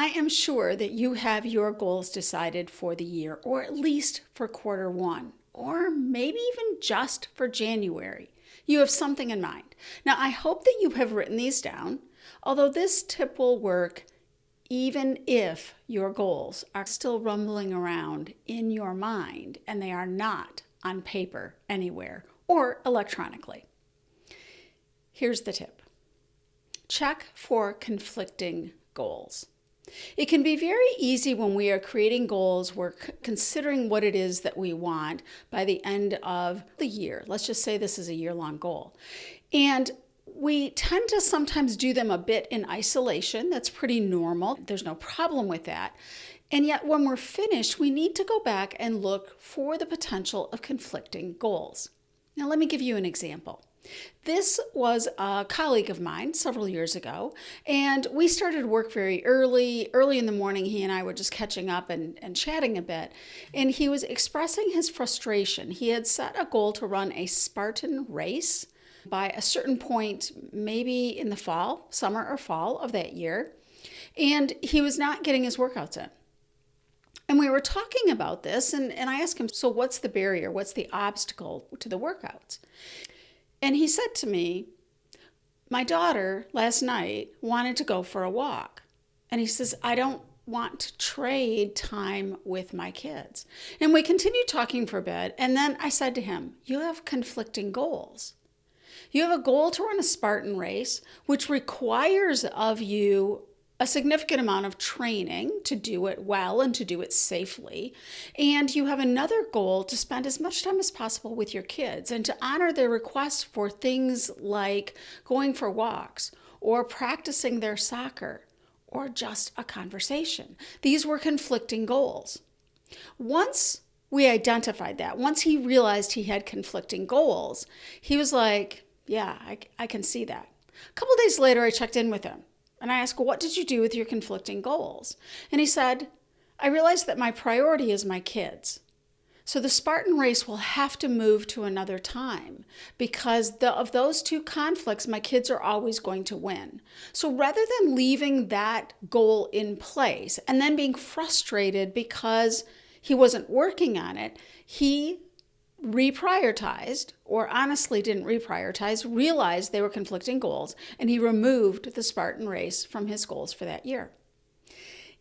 I am sure that you have your goals decided for the year, or at least for quarter one, or maybe even just for January. You have something in mind. Now, I hope that you have written these down, although this tip will work even if your goals are still rumbling around in your mind and they are not on paper anywhere or electronically. Here's the tip. Check for conflicting goals. It can be very easy when we are creating goals, we're considering what it is that we want by the end of the year. Let's just say this is a year-long goal. And we tend to sometimes do them a bit in isolation. That's pretty normal. There's no problem with that. And yet when we're finished, we need to go back and look for the potential of conflicting goals. Now, let me give you an example. This was a colleague of mine several years ago, and we started work very early. Early in the morning, he and I were just catching up and chatting a bit, and he was expressing his frustration. He had set a goal to run a Spartan race by a certain point, maybe in the fall, summer or fall of that year, and he was not getting his workouts in. And we were talking about this, and I asked him, so what's the barrier? What's the obstacle to the workouts? And he said to me, my daughter last night wanted to go for a walk. And he says, I don't want to trade time with my kids. And we continued talking for a bit. And then I said to him, you have conflicting goals. You have a goal to run a Spartan race, which requires of you a significant amount of training to do it well and to do it safely. And you have another goal to spend as much time as possible with your kids and to honor their requests for things like going for walks or practicing their soccer or just a conversation. These were conflicting goals. Once we identified that, once he realized he had conflicting goals, he was like, yeah, I can see that. A couple days later, I checked in with him. And I asked, well, what did you do with your conflicting goals? And he said, I realized that my priority is my kids. So the Spartan race will have to move to another time because of those two conflicts, my kids are always going to win. So rather than leaving that goal in place and then being frustrated because he wasn't working on it, he reprioritized, or honestly didn't reprioritize, realized they were conflicting goals, and he removed the Spartan race from his goals for that year.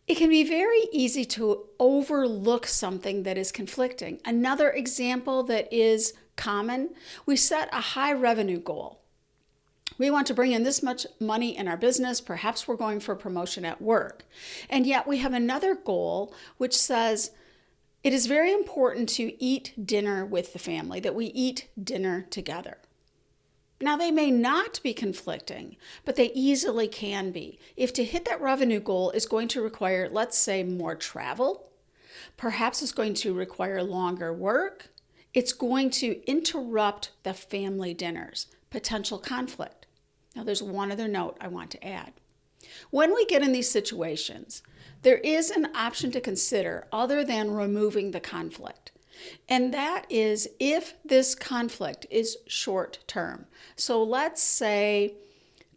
It can be very easy to overlook something that is conflicting. Another example that is common, we set a high revenue goal. We want to bring in this much money in our business. Perhaps we're going for a promotion at work. And yet we have another goal which says, it is very important to eat dinner with the family, that we eat dinner together. Now, they may not be conflicting, but they easily can be. If to hit that revenue goal is going to require, let's say, more travel, perhaps it's going to require longer work, it's going to interrupt the family dinners, potential conflict. Now, there's one other note I want to add. When we get in these situations, there is an option to consider other than removing the conflict. And that is if this conflict is short term. So let's say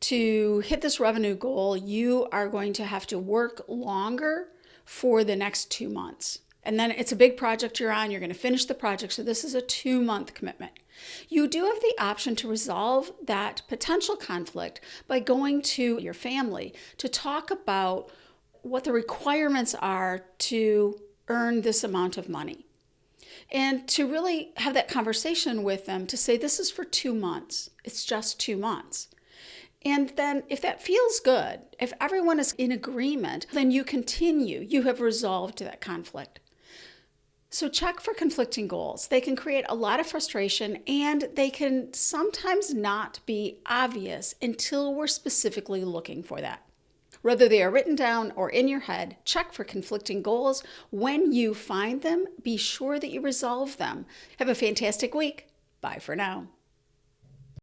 to hit this revenue goal, you are going to have to work longer for the next 2 months. And then it's a big project you're on. You're going to finish the project. So this is a 2-month commitment. You do have the option to resolve that potential conflict by going to your family to talk about what the requirements are to earn this amount of money. And to really have that conversation with them to say, this is for 2 months. It's just 2 months. And then if that feels good, if everyone is in agreement, then you continue. You have resolved that conflict. So check for conflicting goals. They can create a lot of frustration and they can sometimes not be obvious until we're specifically looking for that. Whether they are written down or in your head, check for conflicting goals. When you find them, be sure that you resolve them. Have a fantastic week. Bye for now.